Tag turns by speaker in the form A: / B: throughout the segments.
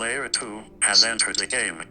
A: Player 2 has entered the game.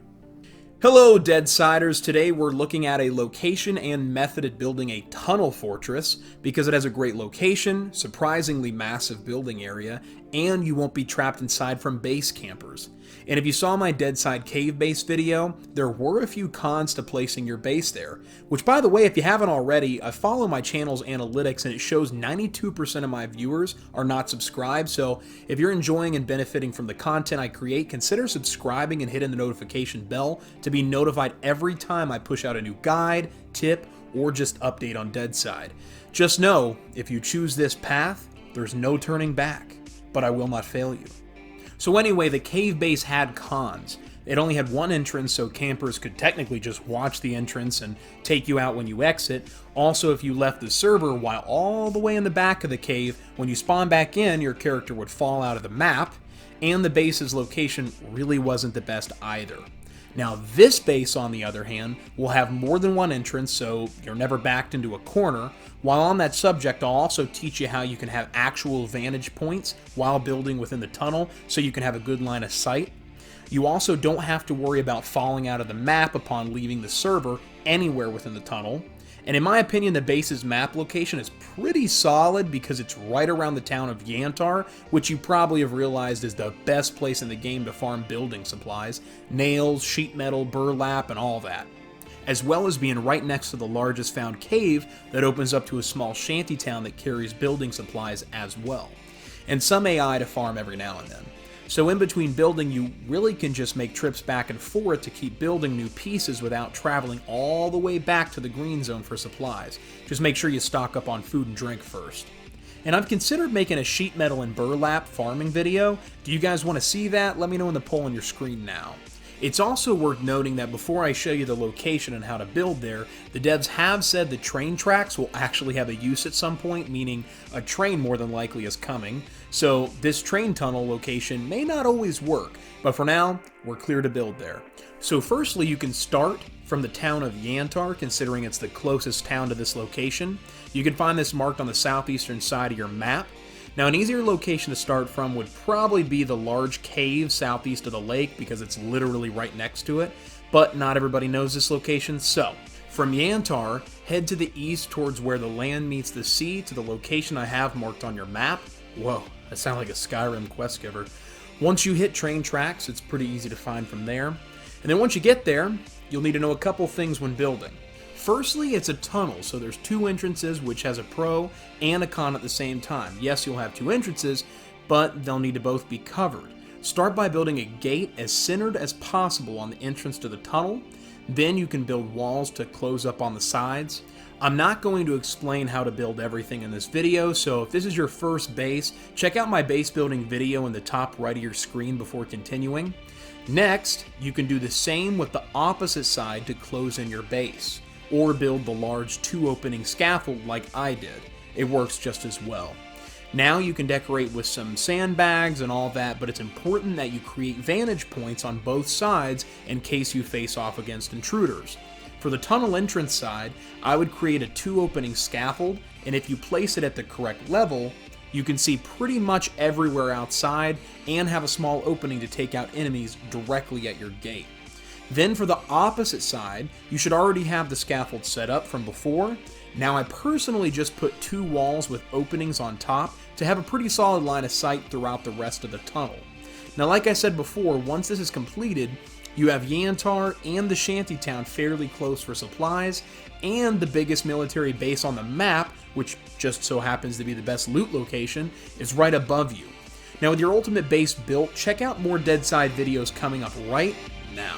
B: Hello, Deadsiders. Today we're looking at a location and method at building a tunnel fortress because it has a great location, surprisingly massive building area, and you won't be trapped inside from base campers. And if you saw my Deadside Cave Base video, there were a few cons to placing your base there, which by the way, if you haven't already, I follow my channel's analytics and it shows 92% of my viewers are not subscribed, so if you're enjoying and benefiting from the content I create, consider subscribing and hitting the notification bell to be notified every time I push out a new guide, tip, or just update on Deadside. Just know, if you choose this path, there's no turning back, but I will not fail you. So anyway, the cave base had cons. It only had one entrance, so campers could technically just watch the entrance and take you out when you exit. Also, if you left the server while all the way in the back of the cave, when you spawn back in, your character would fall out of the map, and the base's location really wasn't the best either. Now, this base, on the other hand, will have more than one entrance, so you're never backed into a corner. While on that subject, I'll also teach you how you can have actual vantage points while building within the tunnel, so you can have a good line of sight. You also don't have to worry about falling out of the map upon leaving the server anywhere within the tunnel. And in my opinion, the base's map location is pretty solid because it's right around the town of Yantar, which you probably have realized is the best place in the game to farm building supplies, nails, sheet metal, burlap, and all that. As well as being right next to the largest found cave that opens up to a small shanty town that carries building supplies as well. And some AI to farm every now and then. So in between building, you really can just make trips back and forth to keep building new pieces without traveling all the way back to the green zone for supplies. Just make sure you stock up on food and drink first. And I've considered making a sheet metal and burlap farming video. Do you guys want to see that? Let me know in the poll on your screen now. It's also worth noting that before I show you the location and how to build there, the devs have said the train tracks will actually have a use at some point, meaning a train more than likely is coming. So this train tunnel location may not always work, but for now, we're clear to build there. So firstly, you can start from the town of Yantar, considering it's the closest town to this location. You can find this marked on the southeastern side of your map. Now, an easier location to start from would probably be the large cave southeast of the lake because it's literally right next to it, but not everybody knows this location, so from Yantar, head to the east towards where the land meets the sea to the location I have marked on your map. Whoa, that sounds like a Skyrim quest giver. Once you hit train tracks, it's pretty easy to find from there. And then once you get there, you'll need to know a couple things when building. Firstly, it's a tunnel, so there's two entrances, which has a pro and a con at the same time. Yes, you'll have two entrances, but they'll need to both be covered. Start by building a gate as centered as possible on the entrance to the tunnel. Then you can build walls to close up on the sides. I'm not going to explain how to build everything in this video, so if this is your first base, check out my base building video in the top right of your screen before continuing. Next, you can do the same with the opposite side to close in your base, or build the large two-opening scaffold like I did. It works just as well. Now you can decorate with some sandbags and all that, but it's important that you create vantage points on both sides in case you face off against intruders. For the tunnel entrance side, I would create a two-opening scaffold, and if you place it at the correct level, you can see pretty much everywhere outside and have a small opening to take out enemies directly at your gate. Then for the opposite side, you should already have the scaffold set up from before. Now I personally just put two walls with openings on top to have a pretty solid line of sight throughout the rest of the tunnel. Now like I said before, once this is completed, you have Yantar and the shantytown fairly close for supplies, and the biggest military base on the map, which just so happens to be the best loot location, is right above you. Now with your ultimate base built, check out more Deadside videos coming up right now.